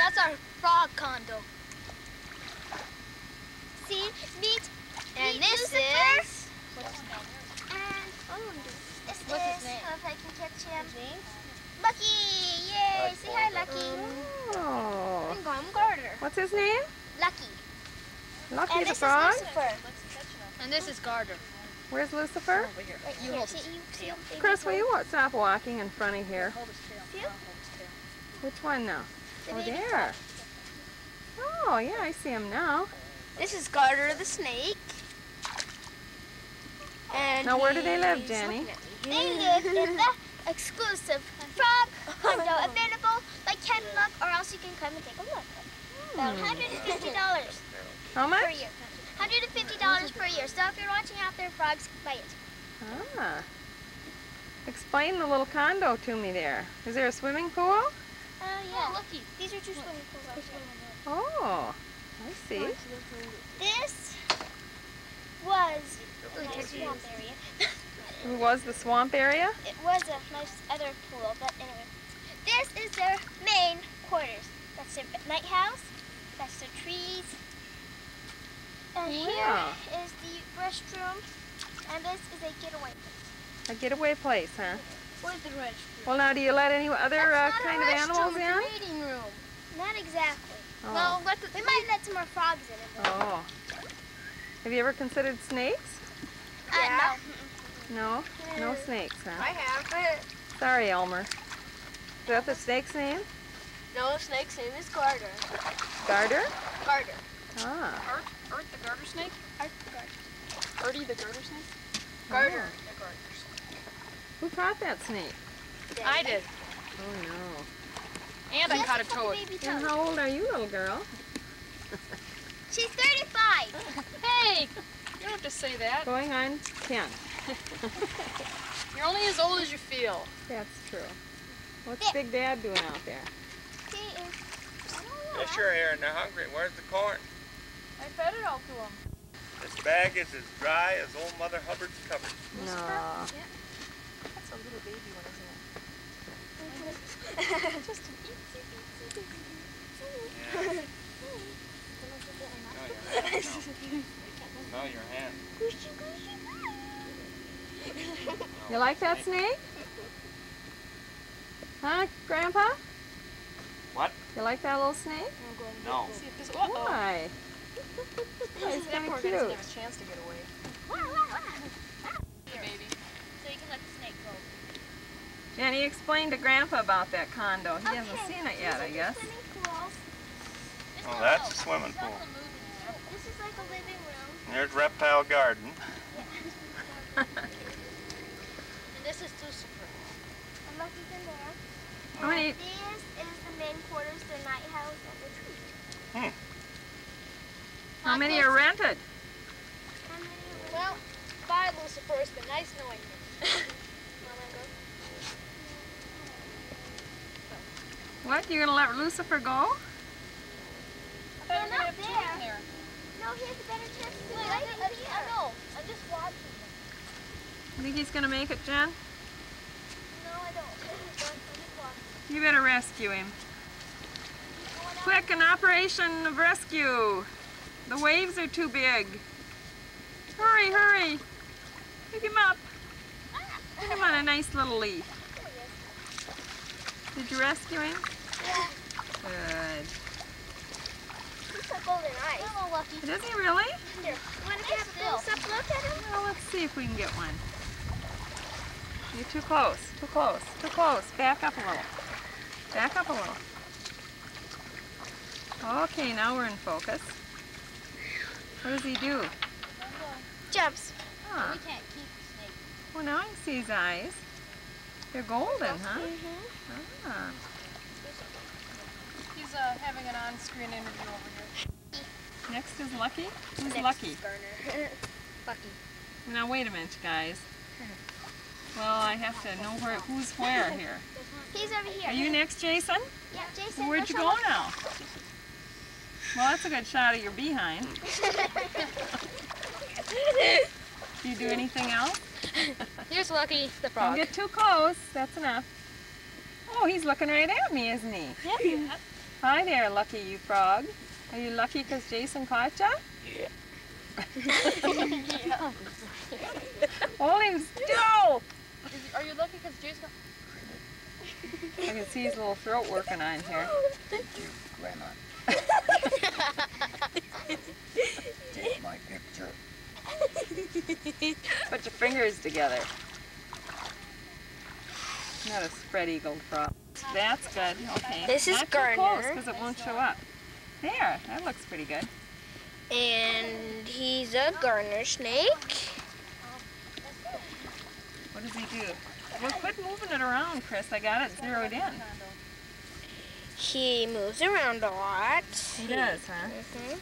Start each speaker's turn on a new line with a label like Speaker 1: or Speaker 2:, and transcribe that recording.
Speaker 1: That's our frog condo.
Speaker 2: See, meet.
Speaker 1: And this
Speaker 2: Lucifer.
Speaker 1: is.
Speaker 2: And this
Speaker 1: What's his
Speaker 2: is.
Speaker 1: name?
Speaker 2: If I can catch him.
Speaker 1: His name?
Speaker 2: Lucky! Yay! Say hi, Lucky.
Speaker 3: Oh.
Speaker 2: I'm going Garter.
Speaker 3: What's his name?
Speaker 2: Lucky.
Speaker 3: Lucky
Speaker 2: And
Speaker 3: the
Speaker 2: this
Speaker 3: frog?
Speaker 2: is Lucifer.
Speaker 1: And this is Garter.
Speaker 3: Where's Lucifer?
Speaker 1: Over here.
Speaker 2: Right
Speaker 1: You
Speaker 2: here.
Speaker 1: hold
Speaker 2: See,
Speaker 1: his
Speaker 2: you see
Speaker 1: tail.
Speaker 2: him, baby
Speaker 3: Chris, will
Speaker 2: toe?
Speaker 3: you stop walking in front of here?
Speaker 1: Hold his tail.
Speaker 2: See?
Speaker 1: Hold his tail.
Speaker 3: Which one now?
Speaker 2: The
Speaker 3: Oh,
Speaker 2: baby
Speaker 3: there. Oh, yeah, I see him now.
Speaker 2: This is Garter the snake. And
Speaker 3: Now, where do they live,
Speaker 2: he's
Speaker 3: Jenny?
Speaker 2: looking at me. They live in the exclusive frog condo available by Ken Look, or else you can come and take a look. About $150
Speaker 3: How
Speaker 2: per
Speaker 3: much?
Speaker 2: year. $150 per year. So if you're watching out there, frogs, buy it.
Speaker 3: Ah. Explain the little condo to me there. Is there a swimming pool?
Speaker 2: Oh, yeah.
Speaker 1: Oh, Lucky.
Speaker 2: These are two swimming pools out there.
Speaker 3: Oh, I see.
Speaker 2: This was a nice swamp area.
Speaker 3: It was the swamp area?
Speaker 2: It was a nice other pool, but anyway. This is their main quarters. That's their night house. That's the trees. And
Speaker 3: Wow.
Speaker 2: here is the restroom. And this is a getaway place.
Speaker 3: A getaway place, huh?
Speaker 1: Where's the restroom?
Speaker 3: Well, now, do you let any other
Speaker 2: That's not a
Speaker 3: kind of animals
Speaker 1: It's
Speaker 3: in?
Speaker 1: a waiting room.
Speaker 2: Not exactly.
Speaker 3: Oh.
Speaker 1: Well, let the.
Speaker 2: We might let some more frogs in it. Though.
Speaker 3: Oh. Have you ever considered snakes?
Speaker 2: No.
Speaker 3: No? No snakes, huh?
Speaker 1: I have.
Speaker 3: Sorry, Elmer. Is that the snake's name?
Speaker 1: No, the snake's name is Garter.
Speaker 3: Garter?
Speaker 1: Garter.
Speaker 3: Ah.
Speaker 1: Art the garter snake?
Speaker 2: Art the garter.
Speaker 1: Artie the garter snake?
Speaker 3: Garter.
Speaker 1: The garter snake.
Speaker 3: Who caught that snake?
Speaker 1: I did.
Speaker 3: Oh, no.
Speaker 1: And I
Speaker 2: She
Speaker 1: caught a
Speaker 2: has couple
Speaker 1: toad.
Speaker 2: baby
Speaker 3: And
Speaker 2: toads.
Speaker 3: how old are you, little girl?
Speaker 2: She's 35.
Speaker 1: Hey! You don't have to say that.
Speaker 3: Going on 10.
Speaker 1: You're only as old as you feel.
Speaker 3: That's true. What's
Speaker 2: Yeah.
Speaker 3: Big Dad doing out there?
Speaker 2: She is. I don't know.
Speaker 4: Yes, you're here and they're hungry. Where's the corn?
Speaker 1: I fed it all to him.
Speaker 4: This bag is as dry as old Mother Hubbard's cupboard.
Speaker 3: No.
Speaker 1: That's a little baby one, isn't it? Just an itsy bitsy baby.
Speaker 4: Yeah. No, your hand.
Speaker 3: You like that snake? Huh, Grandpa?
Speaker 4: What?
Speaker 3: You like that little snake?
Speaker 4: No.
Speaker 1: See if this. Uh-oh.
Speaker 3: Why?
Speaker 1: He's
Speaker 3: kinda
Speaker 1: poor guy
Speaker 3: cute.
Speaker 1: doesn't have a chance to get away. The baby.
Speaker 2: So you can let the snake go.
Speaker 3: Jenny, explain to Grandpa about that condo. He hasn't
Speaker 2: Okay,
Speaker 3: seen it yet, I
Speaker 2: these are
Speaker 3: guess.
Speaker 2: the swimming pools.
Speaker 4: Oh, that's a swimming pool.
Speaker 2: This is like a living room.
Speaker 4: There's Reptile Garden.
Speaker 1: And this is Lucifer.
Speaker 2: And Lucky's in there.
Speaker 3: How many?
Speaker 2: And this is the main quarters, the night house, and the trees.
Speaker 3: How many are rented?
Speaker 2: How many are we-
Speaker 1: Well, bye, Lucifer. It's been nice knowing you.
Speaker 3: What? You gonna let Lucifer go?
Speaker 2: They're
Speaker 1: We're gonna
Speaker 2: not
Speaker 1: have two in
Speaker 2: there.
Speaker 1: there.
Speaker 2: No, he has a better chance to
Speaker 1: Wait,
Speaker 2: right
Speaker 1: I
Speaker 2: here.
Speaker 1: know. I'm just watching him.
Speaker 3: You think he's gonna make it, Jen?
Speaker 2: No, I don't. I'm just watching.
Speaker 3: You better rescue him. Quick, an operation of rescue. The waves are too big. Hurry, hurry. Pick him up. Put him on a nice little leaf. Did you rescue him?
Speaker 2: Yeah.
Speaker 3: Good.
Speaker 2: He's got golden eyes.
Speaker 1: Hello, Lucky.
Speaker 3: Does he really?
Speaker 2: Here, you want to have a close-up look at him?
Speaker 3: Well, let's see if we can get one. You're too close, too close, too close. Back up a little. Back up a little. Okay, now we're in focus. What does he do?
Speaker 2: Jumps.
Speaker 3: Huh.
Speaker 1: We can't keep the snake.
Speaker 3: Well, now I can see his eyes. They're golden, huh? Ah.
Speaker 1: He's having an on-screen interview over here.
Speaker 3: Next is Lucky. Who's
Speaker 2: Next
Speaker 3: Lucky?
Speaker 2: is Garner.
Speaker 1: Lucky.
Speaker 3: Now wait a minute, guys. Well, I have to know who's where here.
Speaker 2: He's over here.
Speaker 3: Are you next, Jason?
Speaker 2: Yeah, Jason.
Speaker 3: Where'd you
Speaker 2: show
Speaker 3: go
Speaker 2: him.
Speaker 3: now? Well, that's a good shot of your behind. Do you do anything else?
Speaker 1: Here's Lucky the
Speaker 3: Don't
Speaker 1: frog.
Speaker 3: get too close. That's enough. Oh, he's looking right at me, isn't he?
Speaker 1: Yeah.
Speaker 3: Hi there, lucky you frog. Are you lucky because Jason caught ya?
Speaker 2: Yeah.
Speaker 3: Hold him still!
Speaker 1: Are you lucky because Jason?
Speaker 3: I can see his little throat working on here.
Speaker 5: Thank you, Grandma. Take my picture.
Speaker 3: Put your fingers together. Not a spread-eagled frog. That's good. Okay.
Speaker 2: This is
Speaker 3: Not too
Speaker 2: Garner.
Speaker 3: close because it won't show up. There, that looks pretty good.
Speaker 2: And he's a garter snake.
Speaker 3: What does he do? Well, quit moving it around, Chris. I got it zeroed in.
Speaker 2: He moves around a lot.
Speaker 3: He does, huh?
Speaker 2: Mhm.